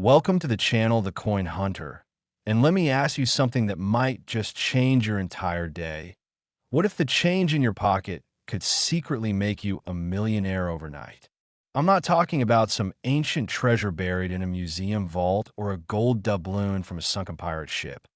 Welcome to the channel The Coin Hunter. And let me ask you something that might just change your entire day. What if the change in your pocket could secretly make you a millionaire overnight? I'm not talking about some ancient treasure buried in a museum vault or a gold doubloon from a sunken pirate ship.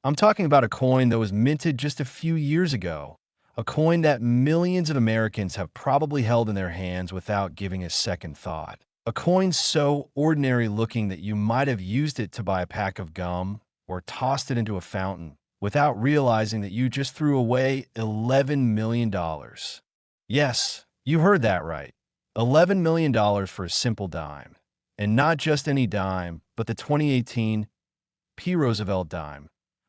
I'm talking about a coin that was minted just a few years ago, a coin that millions of Americans have probably held in their hands without giving a second thought. A coin so ordinary looking that you might have used it to buy a pack of gum or tossed it into a fountain without realizing that you just threw away $11 million. Yes, you heard that right. $11 million for a simple dime. And not just any dime, but the 2018 Roosevelt Dime.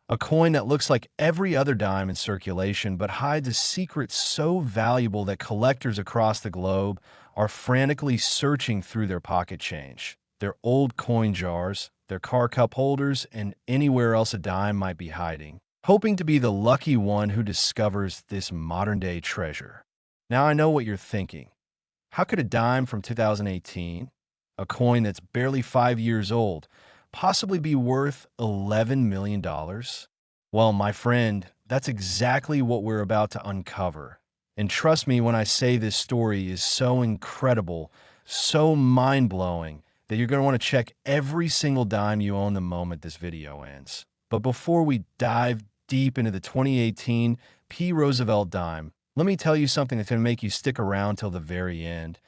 A coin that looks like every other dime in circulation but hides a secret so valuable that collectors across the globe are frantically searching through their pocket change, their old coin jars, their car cup holders, and anywhere else a dime might be hiding, hoping to be the lucky one who discovers this modern-day treasure. Now I know what you're thinking. How could a dime from 2018, a coin that's barely 5 years old, possibly be worth $11 million? Well, my friend, that's exactly what we're about to uncover. And trust me when I say this story is so incredible, so mind-blowing, that you're going to want to check every single dime you own the moment this video ends. But before we dive deep into the 2018 Roosevelt Dime, let me tell you something that's going to make you stick around till the very end.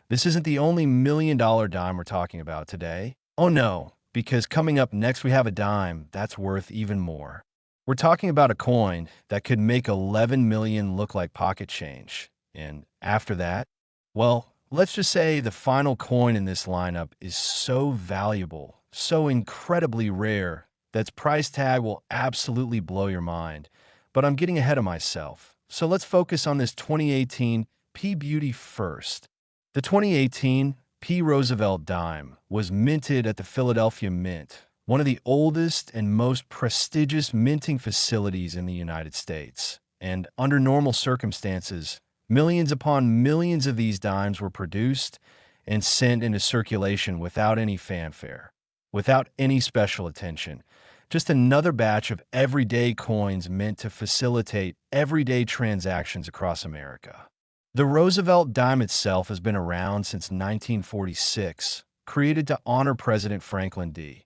This isn't the only million-dollar dime we're talking about today. Oh no, because coming up next we have a dime that's worth even more. We're talking about a coin that could make 11 million look like pocket change. And after that, well, let's just say the final coin in this lineup is so valuable, so incredibly rare, that its price tag will absolutely blow your mind. But I'm getting ahead of myself. So let's focus on this 2018 Beauty first. The 2018 Roosevelt Dime was minted at the Philadelphia Mint, one of the oldest and most prestigious minting facilities in the United States. And under normal circumstances, millions upon millions of these dimes were produced and sent into circulation without any fanfare, without any special attention. Just another batch of everyday coins meant to facilitate everyday transactions across America. The Roosevelt Dime itself has been around since 1946, created to honor President Franklin D.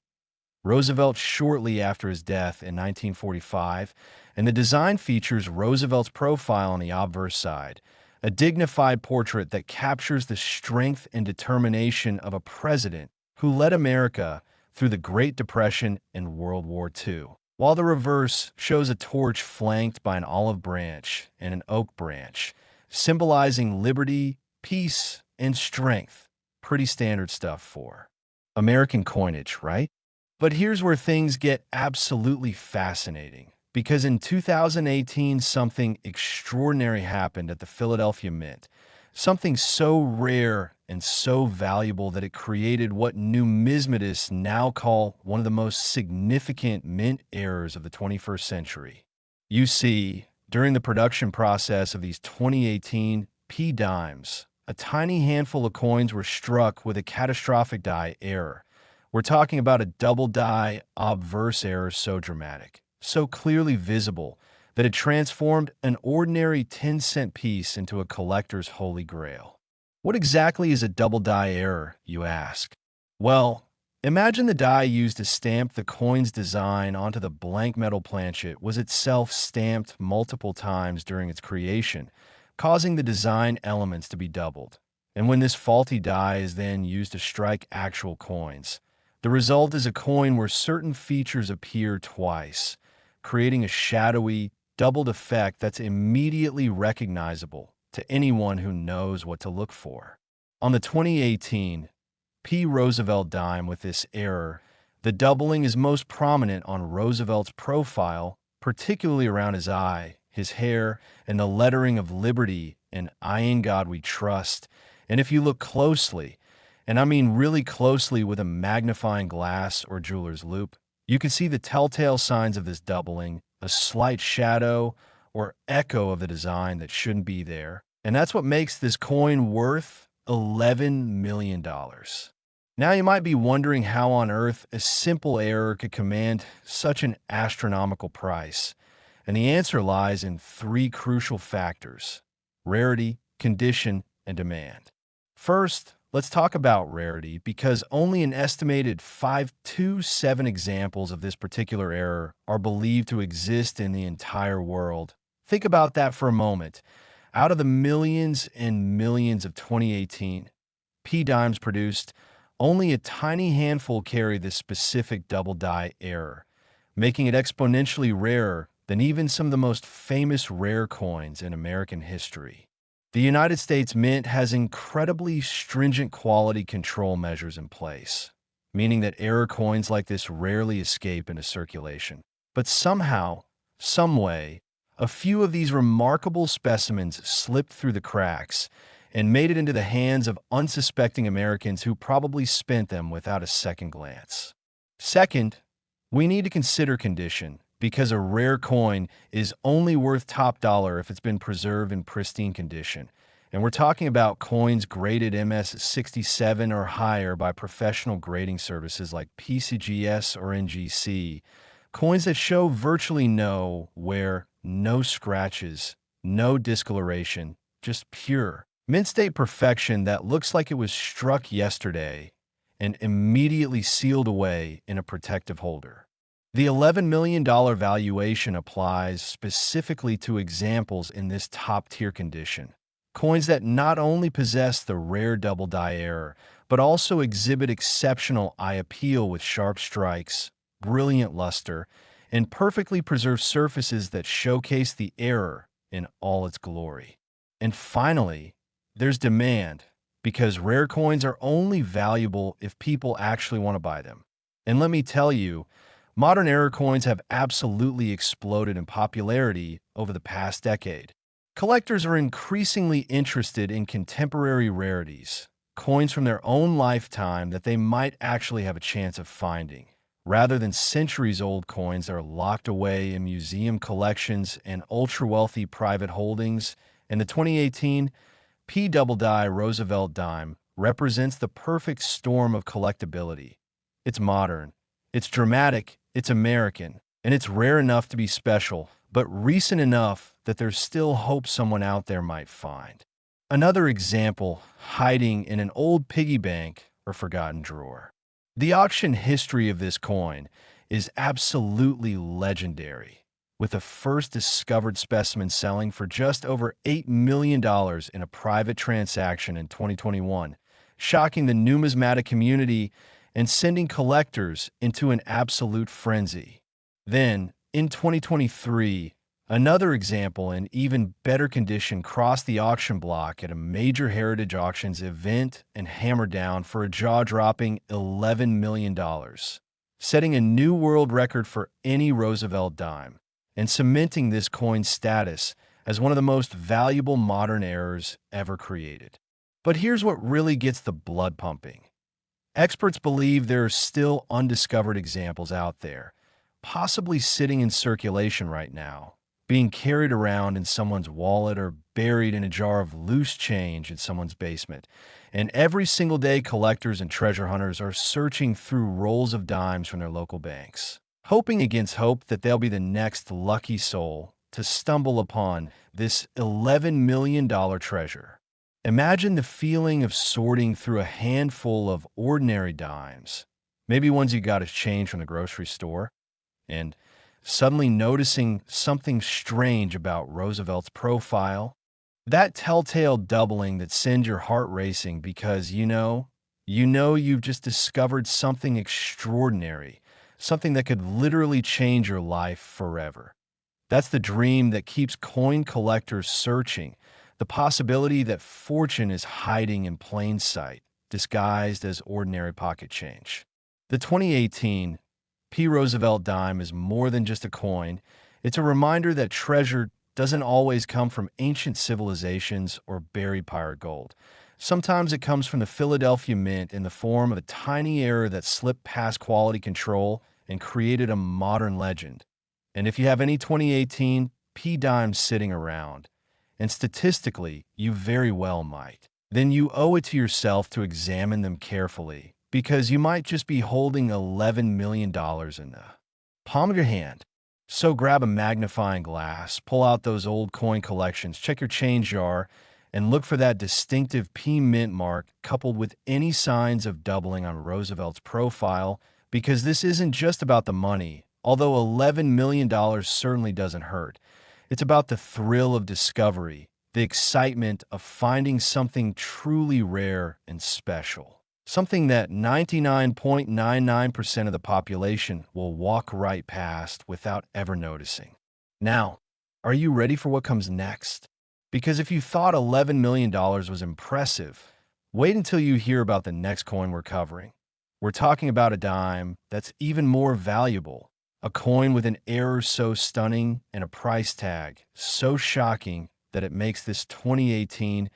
Roosevelt shortly after his death in 1945, and the design features Roosevelt's profile on the obverse side, a dignified portrait that captures the strength and determination of a president who led America through the Great Depression and World War II, while the reverse shows a torch flanked by an olive branch and an oak branch, symbolizing liberty, peace, and strength. Pretty standard stuff for American coinage, right? But here's where things get absolutely fascinating, because in 2018, something extraordinary happened at the Philadelphia Mint, something so rare and so valuable that it created what numismatists now call one of the most significant mint errors of the 21st century. You see, during the production process of these 2018 dimes, a tiny handful of coins were struck with a catastrophic die error. We're talking about a double die obverse error so dramatic, so clearly visible, that it transformed an ordinary 10-cent piece into a collector's holy grail. What exactly is a double die error, you ask? Well, imagine the die used to stamp the coin's design onto the blank metal planchet was itself stamped multiple times during its creation, causing the design elements to be doubled. And when this faulty die is then used to strike actual coins, the result is a coin where certain features appear twice, creating a shadowy, doubled effect that's immediately recognizable to anyone who knows what to look for. On the 2018 Roosevelt Dime with this error, the doubling is most prominent on Roosevelt's profile, particularly around his eye, his hair, and the lettering of liberty and "I in God we trust." And if you look closely, and I mean really closely with a magnifying glass or jeweler's loupe, you can see the telltale signs of this doubling, a slight shadow or echo of the design that shouldn't be there. And that's what makes this coin worth $11 million. Now you might be wondering how on earth a simple error could command such an astronomical price. And the answer lies in three crucial factors: rarity, condition, and demand. First, let's talk about rarity because only an estimated 5 to 7 examples of this particular error are believed to exist in the entire world. Think about that for a moment. Out of the millions and millions of 2018 P dimes produced, only a tiny handful carry this specific double die error, making it exponentially rarer than even some of the most famous rare coins in American history. The United States Mint has incredibly stringent quality control measures in place, meaning that error coins like this rarely escape into circulation. But somehow, someway, a few of these remarkable specimens slipped through the cracks and made it into the hands of unsuspecting Americans who probably spent them without a second glance. Second, we need to consider condition, because a rare coin is only worth top dollar if it's been preserved in pristine condition. And we're talking about coins graded MS67 or higher by professional grading services like PCGS or NGC, coins that show virtually no wear, no scratches, no discoloration, just pure mint state perfection that looks like it was struck yesterday and immediately sealed away in a protective holder. The $11 million valuation applies specifically to examples in this top-tier condition. Coins that not only possess the rare double die error, but also exhibit exceptional eye appeal with sharp strikes, brilliant luster, and perfectly preserved surfaces that showcase the error in all its glory. And finally, there's demand, because rare coins are only valuable if people actually want to buy them. And let me tell you, modern error coins have absolutely exploded in popularity over the past decade. Collectors are increasingly interested in contemporary rarities, coins from their own lifetime that they might actually have a chance of finding, rather than centuries-old coins that are locked away in museum collections and ultra-wealthy private holdings. In the 2018 P double die Roosevelt Dime represents the perfect storm of collectability. It's modern, it's dramatic, it's American, and it's rare enough to be special, but recent enough that there's still hope someone out there might find. Another example, hiding in an old piggy bank or forgotten drawer. The auction history of this coin is absolutely legendary, with the first discovered specimen selling for just over $8 million in a private transaction in 2021, shocking the numismatic community and sending collectors into an absolute frenzy. Then, in 2023, another example in even better condition crossed the auction block at a major Heritage Auctions event and hammered down for a jaw-dropping $11 million, setting a new world record for any Roosevelt dime and cementing this coin's status as one of the most valuable modern errors ever created. But here's what really gets the blood pumping. Experts believe there are still undiscovered examples out there, possibly sitting in circulation right now, being carried around in someone's wallet or buried in a jar of loose change in someone's basement. And every single day, collectors and treasure hunters are searching through rolls of dimes from their local banks, hoping against hope that they'll be the next lucky soul to stumble upon this $11 million treasure. Imagine the feeling of sorting through a handful of ordinary dimes, maybe ones you got as change from the grocery store, and suddenly noticing something strange about Roosevelt's profile. That telltale doubling that sends your heart racing because you've just discovered something extraordinary, something that could literally change your life forever. That's the dream that keeps coin collectors searching, the possibility that fortune is hiding in plain sight, disguised as ordinary pocket change. The 2018 P. Roosevelt Dime is more than just a coin. It's a reminder that treasure doesn't always come from ancient civilizations or buried pirate gold. Sometimes it comes from the Philadelphia Mint in the form of a tiny error that slipped past quality control and created a modern legend. And if you have any 2018 P dimes sitting around, and statistically you very well might, then you owe it to yourself to examine them carefully because you might just be holding $11 million in the palm of your hand. So grab a magnifying glass, pull out those old coin collections, check your change jar, and look for that distinctive P mint mark coupled with any signs of doubling on Roosevelt's profile, because this isn't just about the money, although $11 million certainly doesn't hurt. It's about the thrill of discovery, the excitement of finding something truly rare and special. Something that 99.99% of the population will walk right past without ever noticing. Now, are you ready for what comes next? Because if you thought $11 million was impressive, wait until you hear about the next coin we're covering. We're talking about a dime that's even more valuable, a coin with an error so stunning and a price tag so shocking that it makes this 2018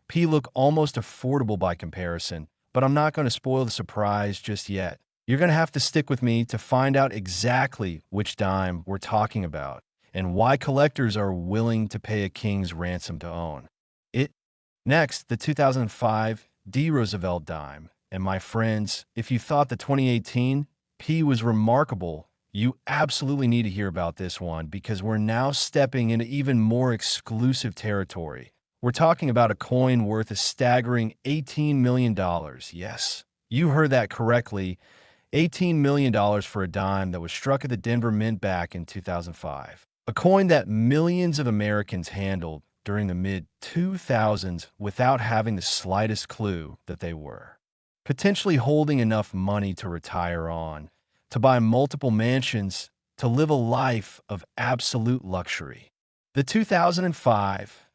P look almost affordable by comparison. But I'm not going to spoil the surprise just yet. You're going to have to stick with me to find out exactly which dime we're talking about and why collectors are willing to pay a king's ransom to own it. Next, the 2005 D Roosevelt Dime. And my friends, if you thought the 2018 P was remarkable, you absolutely need to hear about this one, because we're now stepping into even more exclusive territory. We're talking about a coin worth a staggering $18 million. Yes, you heard that correctly. $18 million for a dime that was struck at the Denver Mint back in 2005. A coin that millions of Americans handled during the mid-2000s without having the slightest clue that they were potentially holding enough money to retire on, to buy multiple mansions, to live a life of absolute luxury. The 2005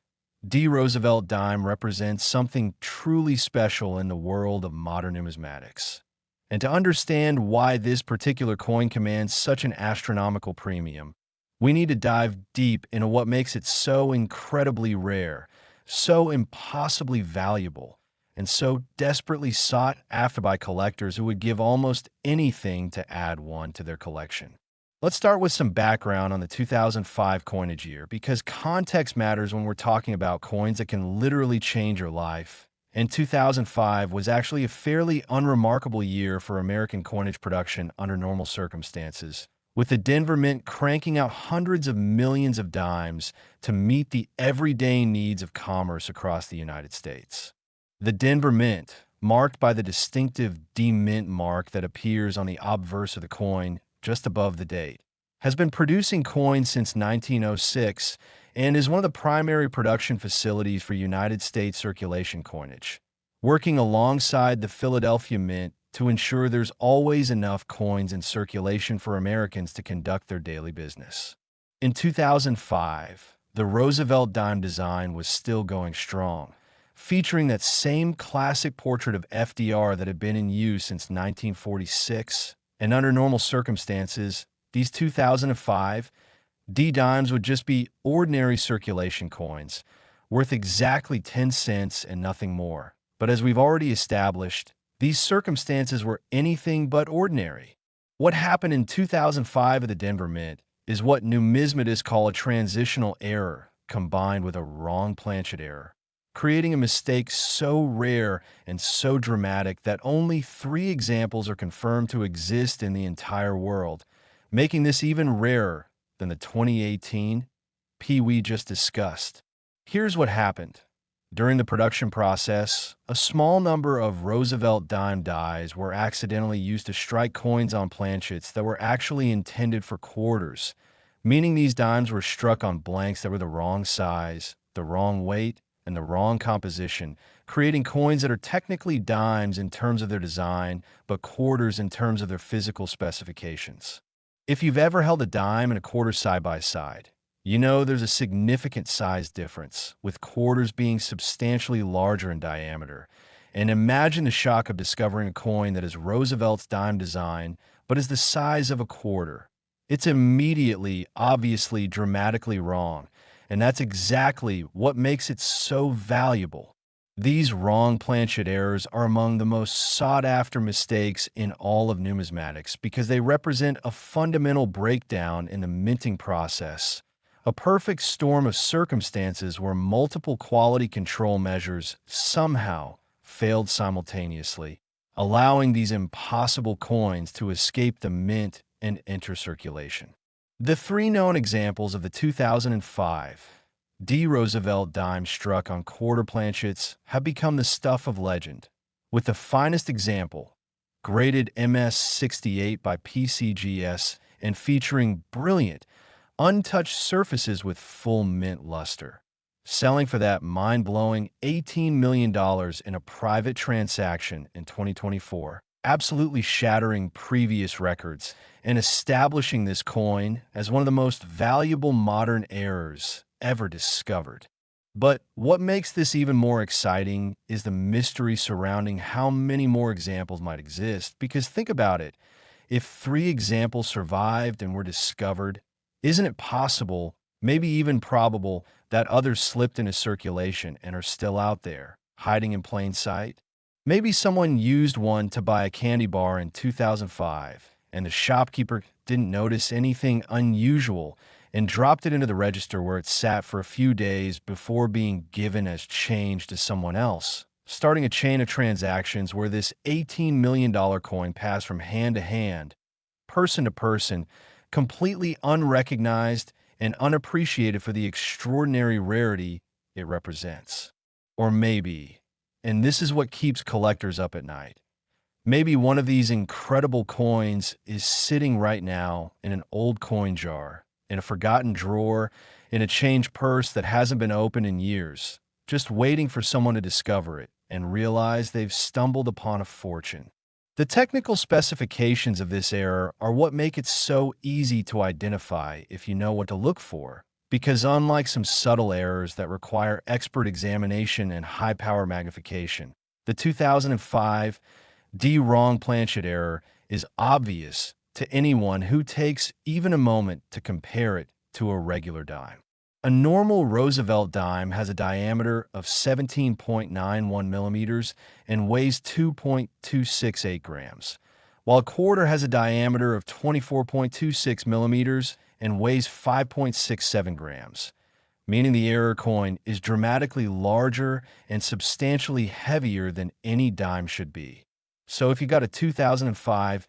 D Roosevelt Dime represents something truly special in the world of modern numismatics. And to understand why this particular coin commands such an astronomical premium, we need to dive deep into what makes it so incredibly rare, so impossibly valuable, and so desperately sought after by collectors who would give almost anything to add one to their collection. Let's start with some background on the 2005 coinage year, because context matters when we're talking about coins that can literally change your life. And 2005 was actually a fairly unremarkable year for American coinage production under normal circumstances, with the Denver Mint cranking out hundreds of millions of dimes to meet the everyday needs of commerce across the United States. The Denver Mint, marked by the distinctive D Mint mark that appears on the obverse of the coin just above the date, has been producing coins since 1906 and is one of the primary production facilities for United States circulation coinage, working alongside the Philadelphia Mint to ensure there's always enough coins in circulation for Americans to conduct their daily business. In 2005, the Roosevelt Dime design was still going strong, featuring that same classic portrait of FDR that had been in use since 1946. And under normal circumstances, these 2005 D-dimes would just be ordinary circulation coins, worth exactly 10 cents and nothing more. But as we've already established, these circumstances were anything but ordinary. What happened in 2005 at the Denver Mint is what numismatists call a transitional error combined with a wrong planchet error, creating a mistake so rare and so dramatic that only 3 examples are confirmed to exist in the entire world, making this even rarer than the 2018 P we just discussed. Here's what happened. During the production process, a small number of Roosevelt Dime dies were accidentally used to strike coins on planchets that were actually intended for quarters, meaning these dimes were struck on blanks that were the wrong size, the wrong weight, and the wrong composition, creating coins that are technically dimes in terms of their design, but quarters in terms of their physical specifications. If you've ever held a dime and a quarter side by side, you know there's a significant size difference, with quarters being substantially larger in diameter. And imagine the shock of discovering a coin that is Roosevelt's dime design, but is the size of a quarter. It's immediately, obviously, dramatically wrong. And that's exactly what makes it so valuable. These wrong planchet errors are among the most sought-after mistakes in all of numismatics because they represent a fundamental breakdown in the minting process, a perfect storm of circumstances where multiple quality control measures somehow failed simultaneously. allowing these impossible coins to escape the mint and enter circulation. The three known examples of the 2005 D. Roosevelt Dime struck on quarter planchets have become the stuff of legend, with the finest example, graded MS-68 by PCGS and featuring brilliant, untouched surfaces with full mint luster, selling for that mind-blowing $18 million in a private transaction in 2024, absolutely shattering previous records and establishing this coin as one of the most valuable modern errors ever discovered. But what makes this even more exciting is the mystery surrounding how many more examples might exist, because think about it, if three examples survived and were discovered, isn't it possible, maybe even probable, that others slipped into circulation and are still out there, hiding in plain sight? Maybe someone used one to buy a candy bar in 2005, and the shopkeeper didn't notice anything unusual and dropped it into the register where it sat for a few days before being given as change to someone else, starting a chain of transactions where this $18 million coin passed from hand to hand, person to person, completely unrecognized and unappreciated for the extraordinary rarity it represents. Or maybe, and this is what keeps collectors up at night, maybe one of these incredible coins is sitting right now in an old coin jar, in a forgotten drawer, in a change purse that hasn't been opened in years, just waiting for someone to discover it and realize they've stumbled upon a fortune. The technical specifications of this error are what make it so easy to identify if you know what to look for, because unlike some subtle errors that require expert examination and high-power magnification, the 2005 WRONG PLANCHET error is obvious to anyone who takes even a moment to compare it to a regular dime. A normal Roosevelt dime has a diameter of 17.91 millimeters and weighs 2.268 grams, while a quarter has a diameter of 24.26 millimeters and weighs 5.67 grams, meaning the error coin is dramatically larger and substantially heavier than any dime should be. So if you got a 2005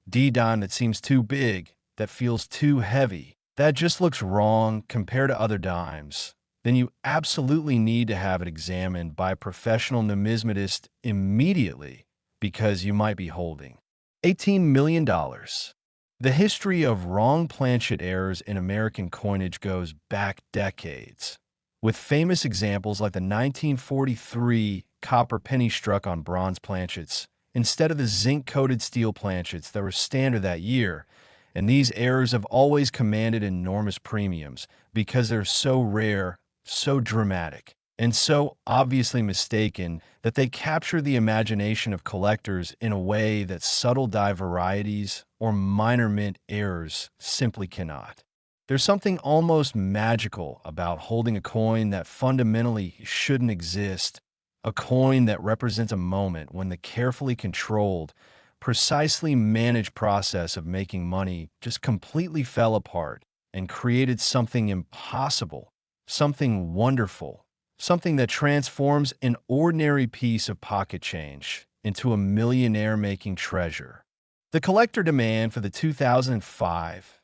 D dime that seems too big, that feels too heavy, that just looks wrong compared to other dimes, then you absolutely need to have it examined by a professional numismatist immediately, because you might be holding $18 million. The history of wrong planchet errors in American coinage goes back decades, with famous examples like the 1943 copper penny struck on bronze planchets instead of the zinc-coated steel planchets that were standard that year, and these errors have always commanded enormous premiums because they're so rare, so dramatic, and so obviously mistaken that they capture the imagination of collectors in a way that subtle die varieties or minor mint errors simply cannot. There's something almost magical about holding a coin that fundamentally shouldn't exist, a coin that represents a moment when the carefully controlled, precisely managed process of making money just completely fell apart and created something impossible, something wonderful, something that transforms an ordinary piece of pocket change into a millionaire-making treasure. The collector demand for the 2005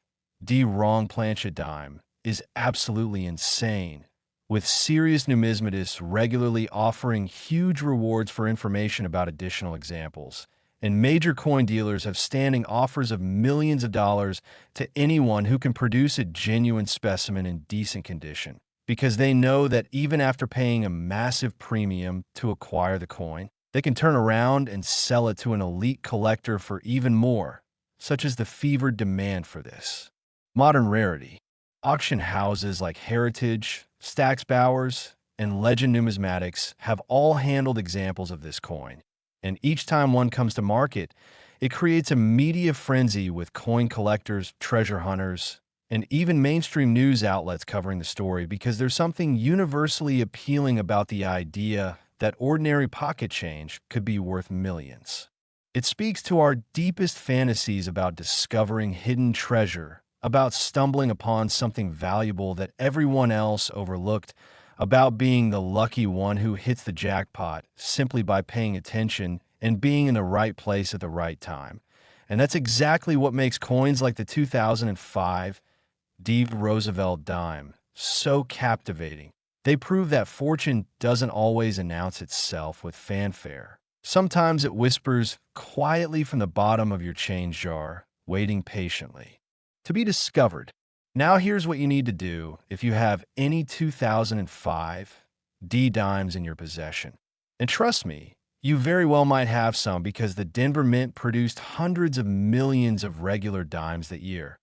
WRONG PLANCHET dime is absolutely insane, with serious numismatists regularly offering huge rewards for information about additional examples, and major coin dealers have standing offers of millions of dollars to anyone who can produce a genuine specimen in decent condition, because they know that even after paying a massive premium to acquire the coin, they can turn around and sell it to an elite collector for even more, such as the fevered demand for this modern rarity. Auction houses like Heritage, Stack's Bowers, and Legend Numismatics have all handled examples of this coin, and each time one comes to market, it creates a media frenzy with coin collectors, treasure hunters, and even mainstream news outlets covering the story, because there's something universally appealing about the idea that ordinary pocket change could be worth millions. It speaks to our deepest fantasies about discovering hidden treasure, about stumbling upon something valuable that everyone else overlooked, about being the lucky one who hits the jackpot simply by paying attention and being in the right place at the right time. And that's exactly what makes coins like the 2005 Roosevelt Dime so captivating. They prove that fortune doesn't always announce itself with fanfare. Sometimes it whispers quietly from the bottom of your change jar, waiting patiently to be discovered. Now here's what you need to do if you have any 2005 Dimes in your possession. And trust me, you very well might have some because the Denver Mint produced hundreds of millions of regular dimes that year.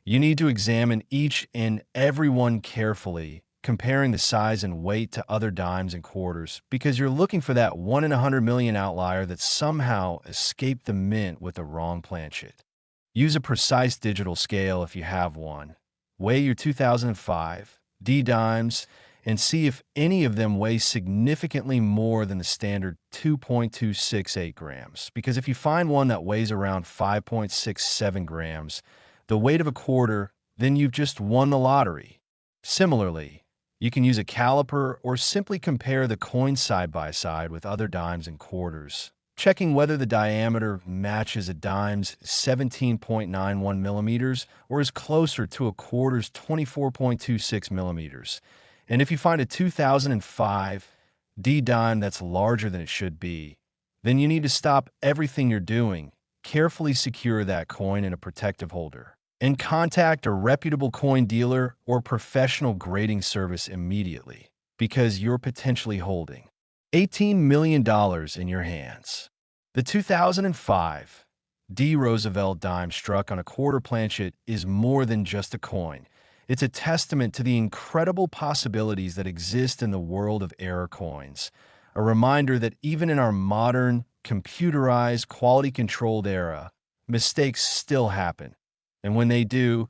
You need to examine each and every one carefully, comparing the size and weight to other dimes and quarters, because you're looking for that 1 in 100 million outlier that somehow escaped the mint with the wrong planchet. Use a precise digital scale if you have one. Weigh your 2005 Dimes and see if any of them weigh significantly more than the standard 2.268 grams. Because if you find one that weighs around 5.67 grams, the weight of a quarter, then you've just won the lottery. Similarly, you can use a caliper or simply compare the coins side by side with other dimes and quarters, checking whether the diameter matches a dime's 17.91 millimeters or is closer to a quarter's 24.26 millimeters. And if you find a 2005 dime that's larger than it should be, then you need to stop everything you're doing, carefully secure that coin in a protective holder, and contact a reputable coin dealer or professional grading service immediately, because you're potentially holding $18 million in your hands. The 2005 Roosevelt Dime struck on a quarter planchet is more than just a coin. It's a testament to the incredible possibilities that exist in the world of error coins, a reminder that even in our modern, computerized, quality-controlled era, mistakes still happen. And when they do,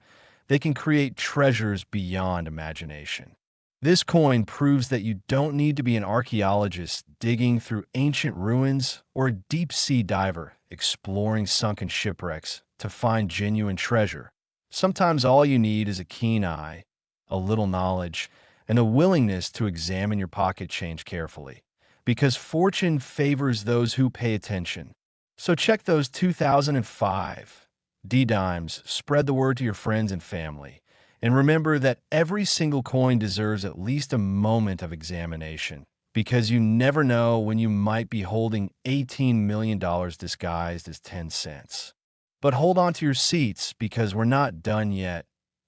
they can create treasures beyond imagination. This coin proves that you don't need to be an archaeologist digging through ancient ruins or a deep-sea diver exploring sunken shipwrecks to find genuine treasure. Sometimes all you need is a keen eye, a little knowledge, and a willingness to examine your pocket change carefully, because fortune favors those who pay attention. So check those 2005 Dimes, spread the word to your friends and family, and remember that every single coin deserves at least a moment of examination, because you never know when you might be holding $18 million disguised as 10 cents. But hold on to your seats, because we're not done yet.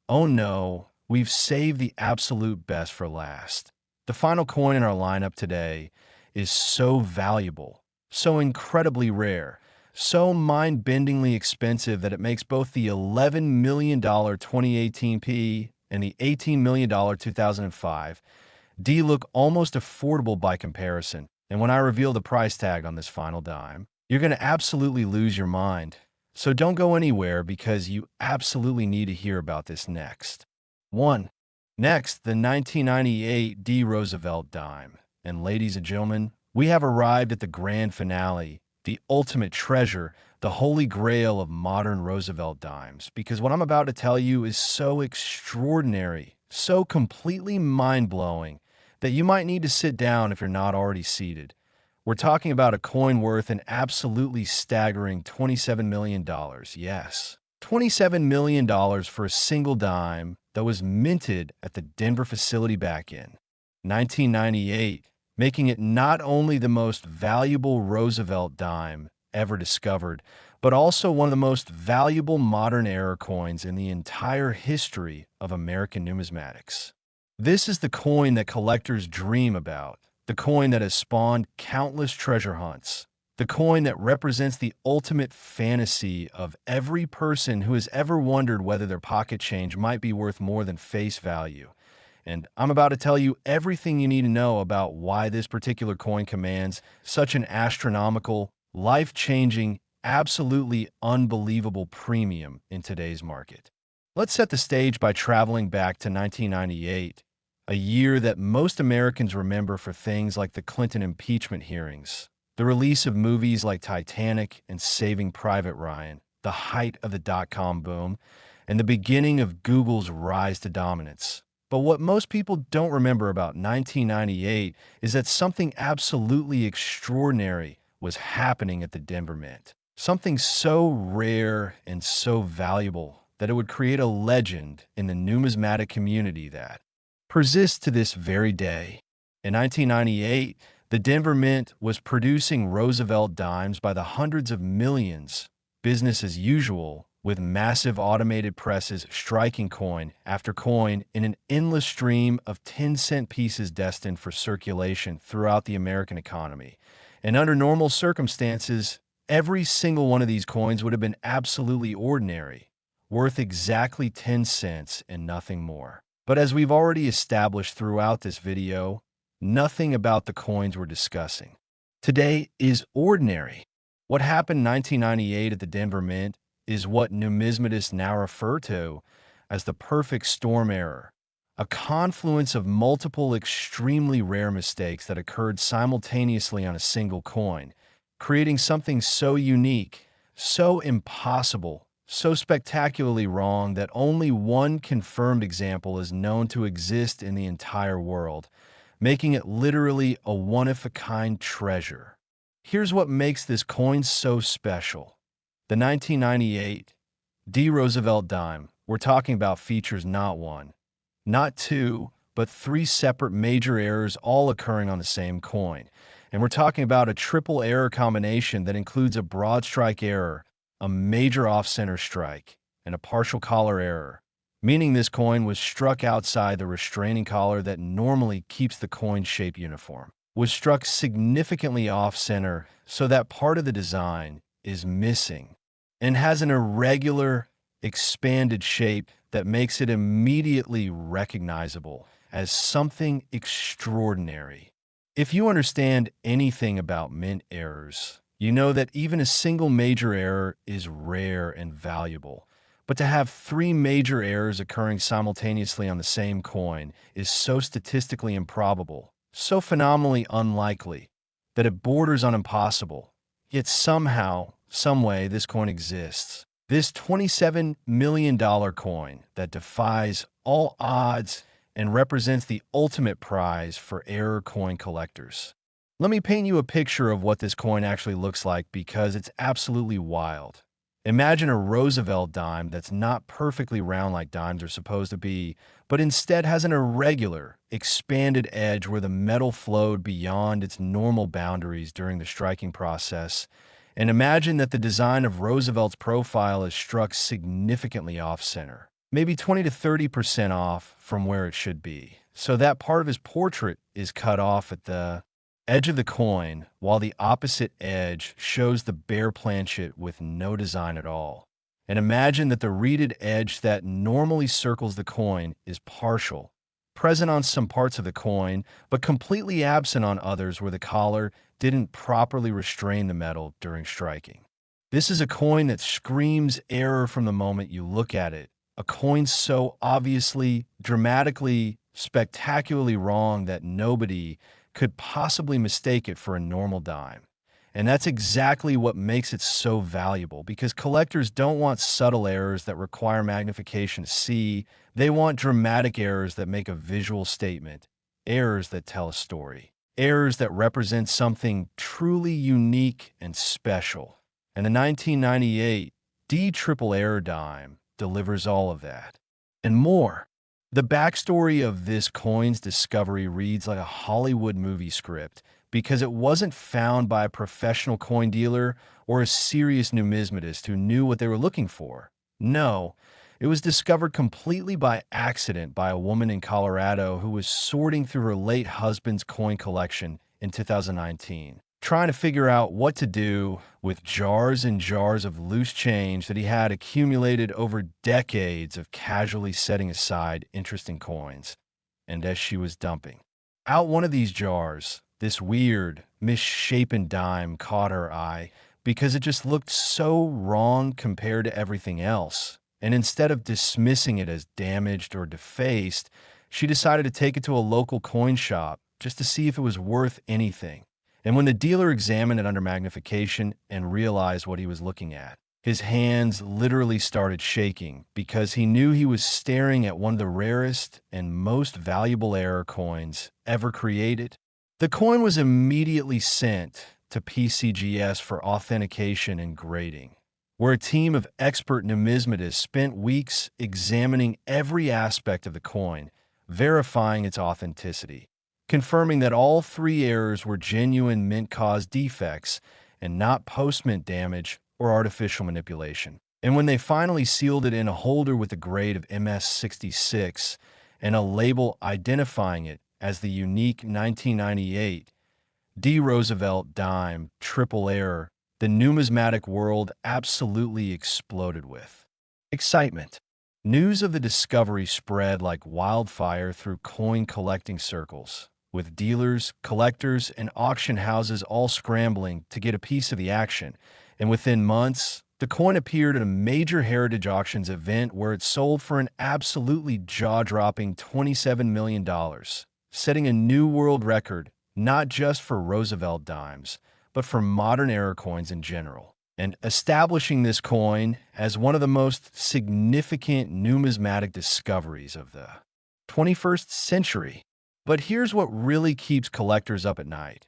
Oh no, we've saved the absolute best for last. The final coin in our lineup today is so valuable, so incredibly rare, so mind-bendingly expensive that it makes both the $11 million 2018 P and the $18 million 2005 D look almost affordable by comparison. And when I reveal the price tag on this final dime, you're going to absolutely lose your mind. So don't go anywhere, because you absolutely need to hear about this next. 1. Next, the 1998 Roosevelt Dime. And ladies and gentlemen, we have arrived at the grand finale, the ultimate treasure, the holy grail of modern Roosevelt Dimes, because what I'm about to tell you is so extraordinary, so completely mind-blowing, that you might need to sit down if you're not already seated. We're talking about a coin worth an absolutely staggering $27 million. Yes, $27 million for a single dime that was minted at the Denver facility back in 1998, making it not only the most valuable Roosevelt dime ever discovered, but also one of the most valuable modern era coins in the entire history of American numismatics. This is the coin that collectors dream about, the coin that has spawned countless treasure hunts, the coin that represents the ultimate fantasy of every person who has ever wondered whether their pocket change might be worth more than face value. And I'm about to tell you everything you need to know about why this particular coin commands such an astronomical, life-changing, absolutely unbelievable premium in today's market. Let's set the stage by traveling back to 1998, a year that most Americans remember for things like the Clinton impeachment hearings, the release of movies like Titanic and Saving Private Ryan, the height of the dot-com boom, and the beginning of Google's rise to dominance. But what most people don't remember about 1998 is that something absolutely extraordinary was happening at the Denver Mint. Something so rare and so valuable that it would create a legend in the numismatic community that persists to this very day. In 1998, the Denver Mint was producing Roosevelt Dimes by the hundreds of millions, business as usual, with massive automated presses striking coin after coin in an endless stream of 10-cent pieces destined for circulation throughout the American economy. And under normal circumstances, every single one of these coins would have been absolutely ordinary, worth exactly 10 cents and nothing more. But as we've already established throughout this video, nothing about the coins we're discussing today is ordinary. What happened in 1998 at the Denver Mint is what numismatists now refer to as the perfect storm error, a confluence of multiple extremely rare mistakes that occurred simultaneously on a single coin, creating something so unique, so impossible, so spectacularly wrong that only one confirmed example is known to exist in the entire world, making it literally a one-of-a-kind treasure. Here's what makes this coin so special. The 1998 Roosevelt Dime, we're talking about, features not one, not two, but three separate major errors all occurring on the same coin. And we're talking about a triple error combination that includes a broad strike error, a major off-center strike, and a partial collar error, meaning this coin was struck outside the restraining collar that normally keeps the coin shape uniform, was struck significantly off-center so that part of the design is missing, and has an irregular, expanded shape that makes it immediately recognizable as something extraordinary. If you understand anything about mint errors, you know that even a single major error is rare and valuable. But to have three major errors occurring simultaneously on the same coin is so statistically improbable, so phenomenally unlikely, that it borders on impossible. Yet somehow, someway, this coin exists. This $27 million coin that defies all odds and represents the ultimate prize for error coin collectors. Let me paint you a picture of what this coin actually looks like because it's absolutely wild. Imagine a Roosevelt dime that's not perfectly round like dimes are supposed to be, but instead has an irregular, expanded edge where the metal flowed beyond its normal boundaries during the striking process. And imagine that the design of Roosevelt's profile is struck significantly off-center, maybe 20 to 30% off from where it should be. So that part of his portrait is cut off at the edge of the coin, while the opposite edge shows the bare planchet with no design at all. And imagine that the reeded edge that normally circles the coin is partial, present on some parts of the coin, but completely absent on others where the collar didn't properly restrain the metal during striking. This is a coin that screams error from the moment you look at it, a coin so obviously, dramatically, spectacularly wrong that nobody could possibly mistake it for a normal dime. And that's exactly what makes it so valuable, because collectors don't want subtle errors that require magnification to see. They want dramatic errors that make a visual statement, errors that tell a story, errors that represent something truly unique and special. And the 1998 triple error dime delivers all of that and more. The backstory of this coin's discovery reads like a Hollywood movie script because it wasn't found by a professional coin dealer or a serious numismatist who knew what they were looking for. No, it was discovered completely by accident by a woman in Colorado who was sorting through her late husband's coin collection in 2019, trying to figure out what to do with jars and jars of loose change that he had accumulated over decades of casually setting aside interesting coins. And as she was dumping out one of these jars, this weird, misshapen dime caught her eye because it just looked so wrong compared to everything else. And instead of dismissing it as damaged or defaced, she decided to take it to a local coin shop just to see if it was worth anything. And when the dealer examined it under magnification and realized what he was looking at, his hands literally started shaking because he knew he was staring at one of the rarest and most valuable error coins ever created. The coin was immediately sent to PCGS for authentication and grading, where a team of expert numismatists spent weeks examining every aspect of the coin, verifying its authenticity, confirming that all three errors were genuine mint-caused defects and not post-mint damage or artificial manipulation. And when they finally sealed it in a holder with a grade of MS66 and a label identifying it as the unique 1998 Roosevelt Dime triple error, the numismatic world absolutely exploded with excitement. News of the discovery spread like wildfire through coin collecting circles, with dealers, collectors, and auction houses all scrambling to get a piece of the action. And within months, the coin appeared at a major heritage auctions event where it sold for an absolutely jaw-dropping $27 million, setting a new world record not just for Roosevelt dimes, but for modern era coins in general, and establishing this coin as one of the most significant numismatic discoveries of the 21st century. But here's what really keeps collectors up at night.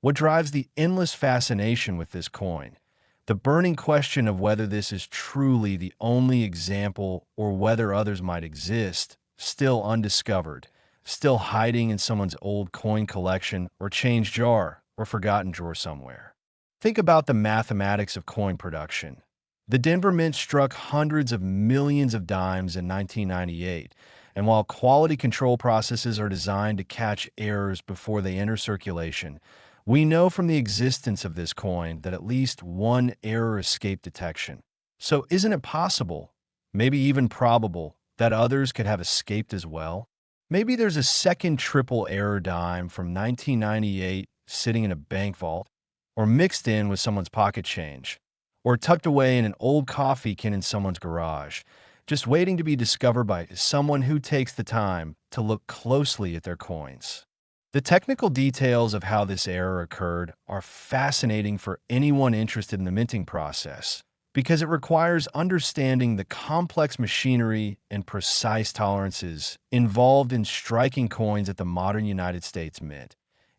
What drives the endless fascination with this coin? The burning question of whether this is truly the only example or whether others might exist, still undiscovered, still hiding in someone's old coin collection or change jar or forgotten drawer somewhere. Think about the mathematics of coin production. The Denver Mint struck hundreds of millions of dimes in 1998, and while quality control processes are designed to catch errors before they enter circulation, we know from the existence of this coin that at least one error escaped detection. So isn't it possible, maybe even probable, that others could have escaped as well? Maybe there's a second triple error dime from 1998 sitting in a bank vault, or mixed in with someone's pocket change, or tucked away in an old coffee can in someone's garage, just waiting to be discovered by someone who takes the time to look closely at their coins. The technical details of how this error occurred are fascinating for anyone interested in the minting process, because it requires understanding the complex machinery and precise tolerances involved in striking coins at the modern United States Mint.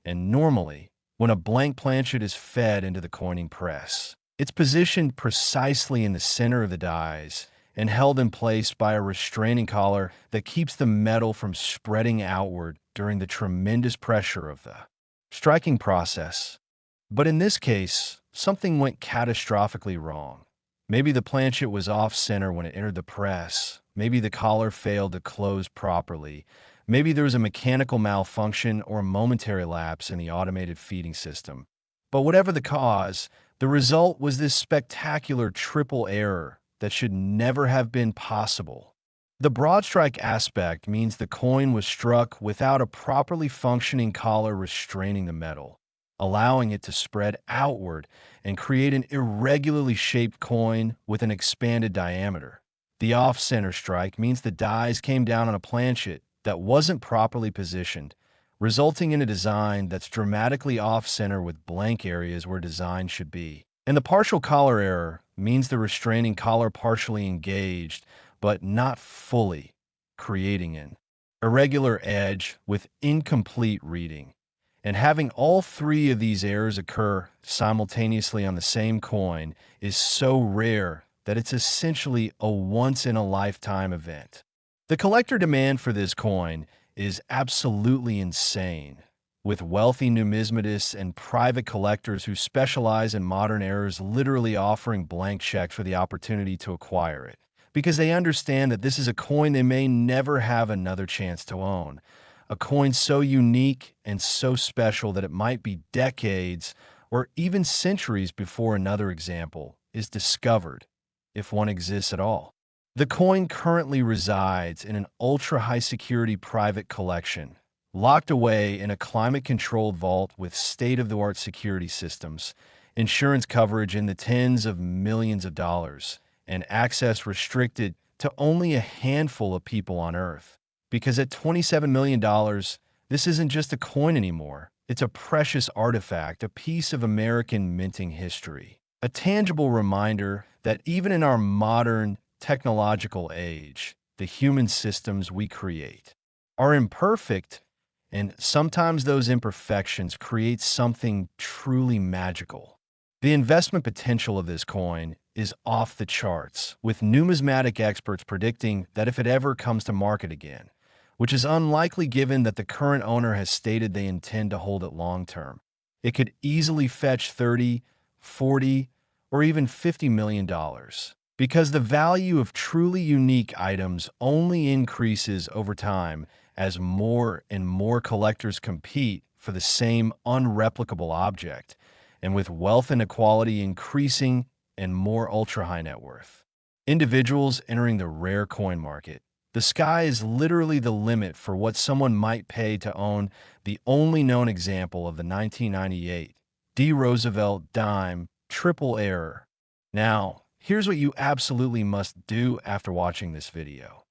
And normally, when a blank planchet is fed into the coining press, it's positioned precisely in the center of the dies and held in place by a restraining collar that keeps the metal from spreading outward during the tremendous pressure of the striking process. But in this case, something went catastrophically wrong. Maybe the planchet was off-center when it entered the press. Maybe the collar failed to close properly. Maybe there was a mechanical malfunction or a momentary lapse in the automated feeding system. But whatever the cause, the result was this spectacular triple error that should never have been possible. The broad strike aspect means the coin was struck without a properly functioning collar restraining the metal, allowing it to spread outward and create an irregularly shaped coin with an expanded diameter. The off-center strike means the dies came down on a planchet that wasn't properly positioned, resulting in a design that's dramatically off-center with blank areas where design should be. And the partial collar error means the restraining collar partially engaged, but not fully, creating an irregular edge with incomplete reading. And having all three of these errors occur simultaneously on the same coin is so rare that it's essentially a once-in-a-lifetime event. The collector demand for this coin is absolutely insane, with wealthy numismatists and private collectors who specialize in modern errors literally offering blank checks for the opportunity to acquire it, because they understand that this is a coin they may never have another chance to own. A coin so unique and so special that it might be decades or even centuries before another example is discovered, if one exists at all. The coin currently resides in an ultra-high security private collection, locked away in a climate-controlled vault with state-of-the-art security systems, insurance coverage in the tens of millions of dollars, and access restricted to only a handful of people on Earth. Because at $27 million, this isn't just a coin anymore. It's a precious artifact, a piece of American minting history. A tangible reminder that even in our modern technological age, the human systems we create are imperfect And sometimes those imperfections create something truly magical. The investment potential of this coin is off the charts, with numismatic experts predicting that if it ever comes to market again, which is unlikely given that the current owner has stated they intend to hold it long term, it could easily fetch 30, 40, or even $50 million. Because the value of truly unique items only increases over time as more and more collectors compete for the same unreplicable object, and with wealth inequality increasing and more ultra-high net worth individuals entering the rare coin market, the sky is literally the limit for what someone might pay to own the only known example of the 1998 D. Roosevelt Dime triple error. Now, here's what you absolutely must do after watching this video.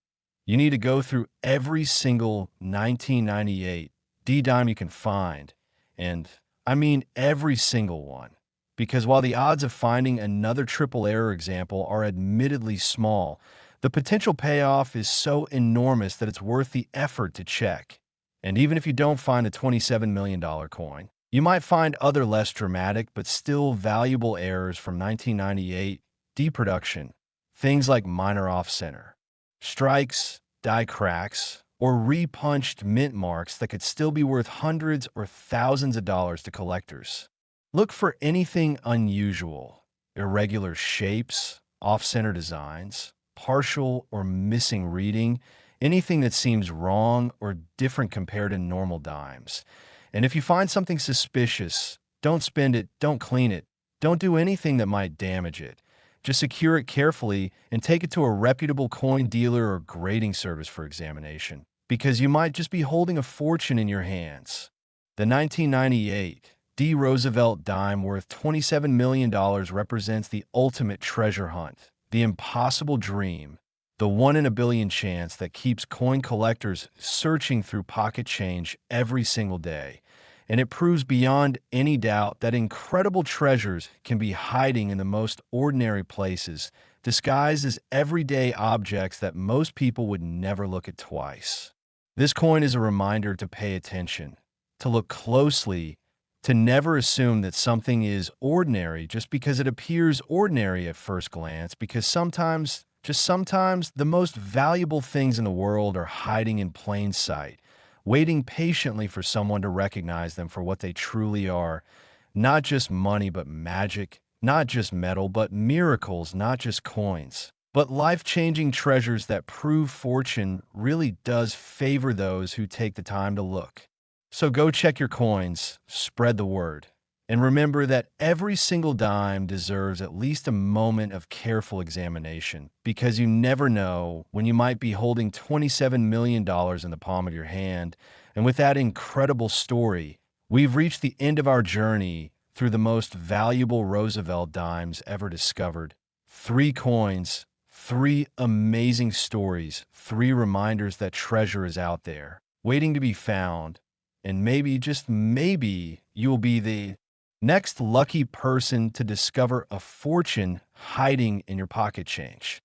You need to go through every single 1998 D-Dime you can find, and I mean every single one. Because while the odds of finding another triple error example are admittedly small, the potential payoff is so enormous that it's worth the effort to check. And even if you don't find a $27 million coin, you might find other less dramatic but still valuable errors from 1998 D production, things like minor off-center, strikes, die cracks, or repunched mint marks that could still be worth hundreds or thousands of dollars to collectors. Look for anything unusual, irregular shapes, off-center designs, partial or missing reading, anything that seems wrong or different compared to normal dimes. And if you find something suspicious, don't spend it, don't clean it, don't do anything that might damage it. Just secure it carefully and take it to a reputable coin dealer or grading service for examination, because you might just be holding a fortune in your hands. The 1998 D. Roosevelt Dime worth $27 million represents the ultimate treasure hunt, the impossible dream, the 1 in a billion chance that keeps coin collectors searching through pocket change every single day. And it proves beyond any doubt that incredible treasures can be hiding in the most ordinary places, disguised as everyday objects that most people would never look at twice. This coin is a reminder to pay attention, to look closely, to never assume that something is ordinary just because it appears ordinary at first glance, because sometimes, just sometimes, the most valuable things in the world are hiding in plain sight, waiting patiently for someone to recognize them for what they truly are. Not just money, but magic. Not just metal, but miracles. Not just coins, but life-changing treasures that prove fortune really does favor those who take the time to look. So go check your coins, spread the word, and remember that every single dime deserves at least a moment of careful examination, because you never know when you might be holding $27 million in the palm of your hand. And with that incredible story, we've reached the end of our journey through the most valuable Roosevelt dimes ever discovered. 3 coins, 3 amazing stories, 3 reminders that treasure is out there, waiting to be found. And maybe, just maybe, you will be the next lucky person to discover a fortune hiding in your pocket change.